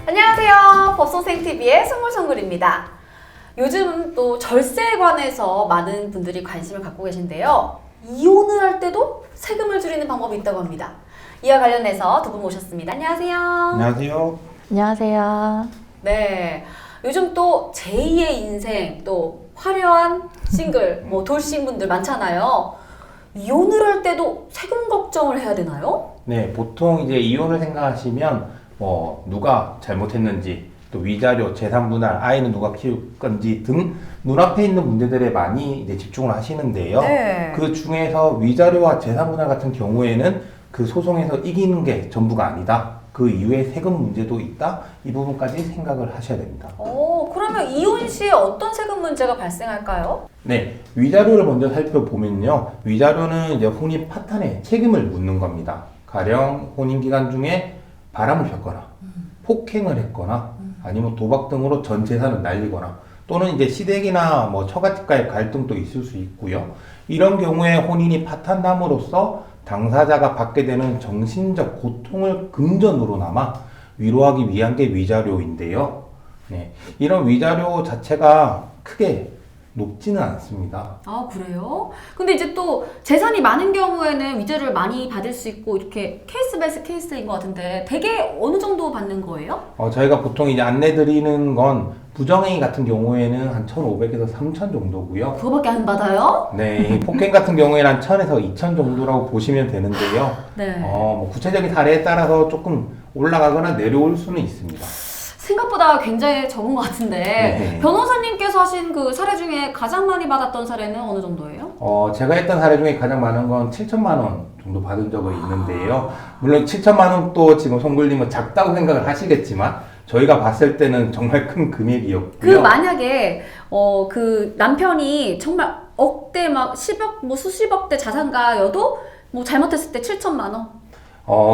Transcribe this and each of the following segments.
안녕하세요. 법소생TV의 승물성글입니다. 요즘 또 절세에 관해서 많은 분들이 관심을 갖고 계신데요. 이혼을 할 때도 세금을 줄이는 방법이 있다고 합니다. 이와 관련해서 두 분 모셨습니다. 안녕하세요. 안녕하세요. 안녕하세요. 네, 요즘 또 제2의 인생, 또 화려한 싱글, 돌싱 분들 많잖아요. 이혼을 할 때도 세금 걱정을 해야 되나요? 네, 보통 이제 이혼을 생각하시면 누가 잘못했는지, 또 위자료, 재산 분할, 아이는 누가 키울 건지 등 눈앞에 있는 문제들에 많이 이제 집중을 하시는데요. 네. 그 중에서 위자료와 재산 분할 같은 경우에는 그 소송에서 이기는 게 전부가 아니다. 그 이후에 세금 문제도 있다. 이 부분까지 생각을 하셔야 됩니다. 그러면 이혼 시에 어떤 세금 문제가 발생할까요? 네, 위자료를 먼저 살펴보면요. 위자료는 이제 혼인 파탄에 책임을 묻는 겁니다. 가령 혼인 기간 중에 바람을 폈거나, 폭행을 했거나, 아니면 도박 등으로 전 재산을 날리거나, 또는 이제 시댁이나 처가집과의 갈등도 있을 수 있고요. 이런 경우에 혼인이 파탄남으로써 당사자가 받게 되는 정신적 고통을 금전으로나마 위로하기 위한 게 위자료인데요. 네, 이런 위자료 자체가 크게 높지는 않습니다. 아, 그래요? 근데 이제 또 재산이 많은 경우에는 위자료를 많이 받을 수 있고 이렇게 케이스 바이 케이스인 것 같은데 대개 어느 정도 받는 거예요? 저희가 보통 이제 안내드리는 건 부정행위 같은 경우에는 한 1,500에서 3,000 정도고요. 그거밖에 안 받아요? 네, 폭행 같은 경우에는 한 1,000에서 2,000 정도라고 보시면 되는데요. 네. 구체적인 사례에 따라서 조금 올라가거나 내려올 수는 있습니다. 생각보다 굉장히 적은 것 같은데 네. 변호사님께서 하신 그 사례 중에 가장 많이 받았던 사례는 어느 정도예요? 제가 했던 사례 중에 가장 많은 건 7천만 원 정도 받은 적은 있는데요. 물론 7천만 원도 지금 송글님은 작다고 생각을 하시겠지만 저희가 봤을 때는 정말 큰 금액이었고요. 그 만약에 그 남편이 정말 억대 막 10억 수십억대 자산가여도 잘못했을 때 7천만 원?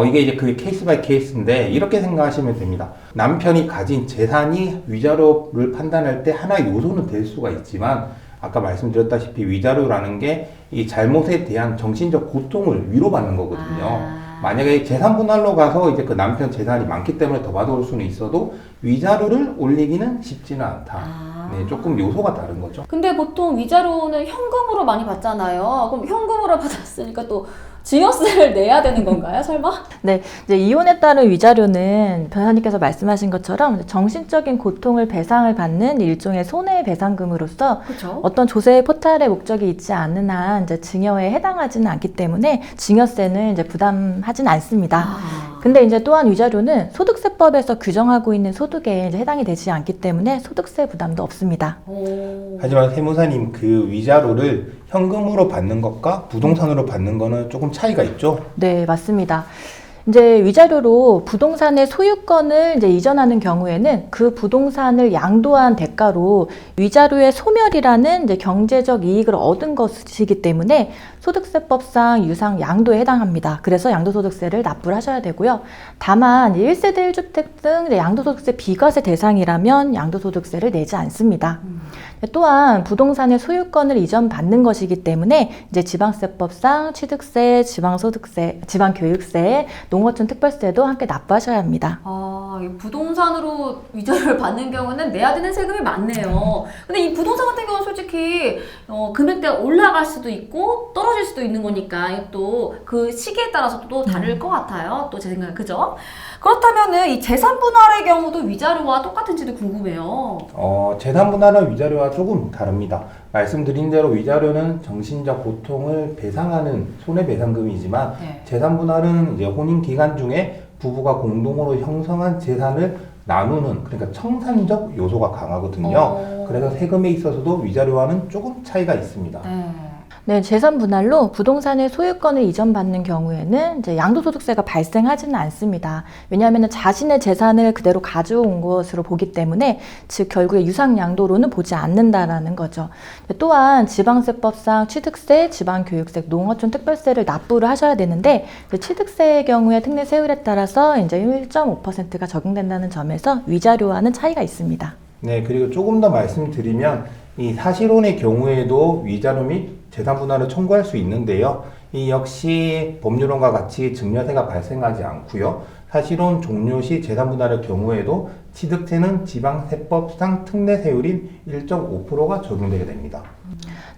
이게 이제 그 케이스 바이 케이스인데 이렇게 생각하시면 됩니다. 남편이 가진 재산이 위자료를 판단할 때 하나의 요소는 될 수가 있지만 아까 말씀드렸다시피 위자료라는 게 이 잘못에 대한 정신적 고통을 위로받는 거거든요. 만약에 재산 분할로 가서 이제 그 남편 재산이 많기 때문에 더 받아올 수는 있어도 위자료를 올리기는 쉽지는 않다. 네, 조금 요소가 다른 거죠. 근데 보통 위자료는 현금으로 많이 받잖아요. 그럼 현금으로 받았으니까 또 증여세를 내야 되는 건가요, 설마? 네, 이제 이혼에 따른 위자료는 변호사님께서 말씀하신 것처럼 정신적인 고통을 배상을 받는 일종의 손해배상금으로서 그렇죠. 어떤 조세 포탈의 목적이 있지 않는 한 이제 증여에 해당하지는 않기 때문에 증여세는 이제 부담하지는 않습니다. 근데 이제 또한 위자료는 소득세법에서 규정하고 있는 소득에 이제 해당이 되지 않기 때문에 소득세 부담도 없습니다. 하지만 세무사님 그 위자료를 현금으로 받는 것과 부동산으로 받는 거는 조금 차이가 있죠? 네, 맞습니다. 이제 위자료로 부동산의 소유권을 이제 이전하는 경우에는 그 부동산을 양도한 대가로 위자료의 소멸이라는 이제 경제적 이익을 얻은 것이기 때문에 소득세법상 유상 양도에 해당합니다. 그래서 양도소득세를 납부를 하셔야 되고요. 다만 1세대 1주택 등 양도소득세 비과세 대상이라면 양도소득세를 내지 않습니다. 또한 부동산의 소유권을 이전받는 것이기 때문에 이제 지방세법상 취득세, 지방소득세, 지방교육세, 농어촌 특별세도 함께 납부하셔야 합니다. 이 부동산으로 위자료를 받는 경우는 내야 되는 세금이 많네요. 근데 이 부동산 같은 경우는 솔직히 금액대가 올라갈 수도 있고 떨어질 수도 있는 거니까 또 그 시기에 따라서 또 다를 것 같아요. 또 제 생각에 그죠? 그렇다면은 이 재산 분할의 경우도 위자료와 똑같은지도 궁금해요. 재산 분할은 위자료와 조금 다릅니다. 말씀드린 대로 위자료는 정신적 고통을 배상하는 손해배상금이지만 네. 재산 분할은 이제 혼인 기간 중에 부부가 공동으로 형성한 재산을 나누는, 그러니까 청산적 요소가 강하거든요. 그래서 세금에 있어서도 위자료와는 조금 차이가 있습니다. 네, 재산 분할로 부동산의 소유권을 이전받는 경우에는 이제 양도소득세가 발생하지는 않습니다. 왜냐하면 자신의 재산을 그대로 가져온 것으로 보기 때문에 즉 결국에 유상양도로는 보지 않는다라는 거죠. 또한 지방세법상 취득세, 지방교육세, 농어촌 특별세를 납부를 하셔야 되는데 취득세의 경우에 특례 세율에 따라서 이제 1.5%가 적용된다는 점에서 위자료와는 차이가 있습니다. 네, 그리고 조금 더 말씀드리면 이 사실혼의 경우에도 위자료 및 재산 분할을 청구할 수 있는데요. 이 역시 법률혼과 같이 증여세가 발생하지 않고요. 사실혼 종료 시 재산 분할의 경우에도 취득세는 지방세법상 특례세율인 1.5%가 적용되게 됩니다.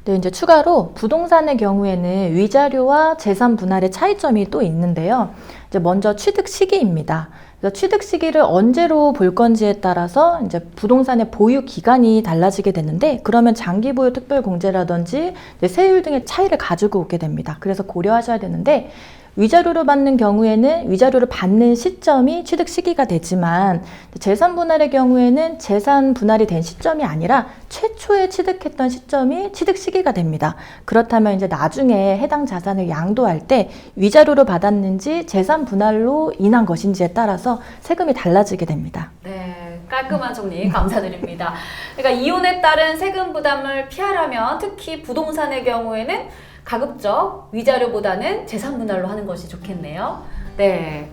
네, 이제 추가로 부동산의 경우에는 위자료와 재산 분할의 차이점이 또 있는데요. 이제 먼저 취득 시기입니다. 그래서 취득 시기를 언제로 볼 건지에 따라서 이제 부동산의 보유 기간이 달라지게 되는데, 그러면 장기 보유 특별 공제라든지 세율 등의 차이를 가지고 오게 됩니다. 그래서 고려하셔야 되는데, 위자료를 받는 경우에는 위자료를 받는 시점이 취득 시기가 되지만, 재산 분할의 경우에는 재산 분할이 된 시점이 아니라 최초에 취득했던 시점이 취득 시기가 됩니다. 그렇다면 이제 나중에 해당 자산을 양도할 때 위자료를 받았는지 재산 분할로 인한 것인지에 따라서 세금이 달라지게 됩니다. 네, 깔끔한 정리 감사드립니다. 그러니까 이혼에 따른 세금 부담을 피하려면 특히 부동산의 경우에는 가급적 위자료보다는 재산 분할로 하는 것이 좋겠네요. 네,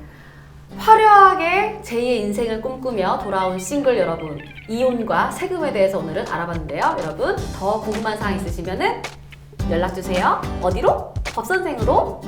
화려하게 제2의 인생을 꿈꾸며 돌아온 싱글 여러분, 이혼과 세금에 대해서 오늘은 알아봤는데요. 여러분 더 궁금한 사항 있으시면 연락주세요. 어디로? 법선생으로.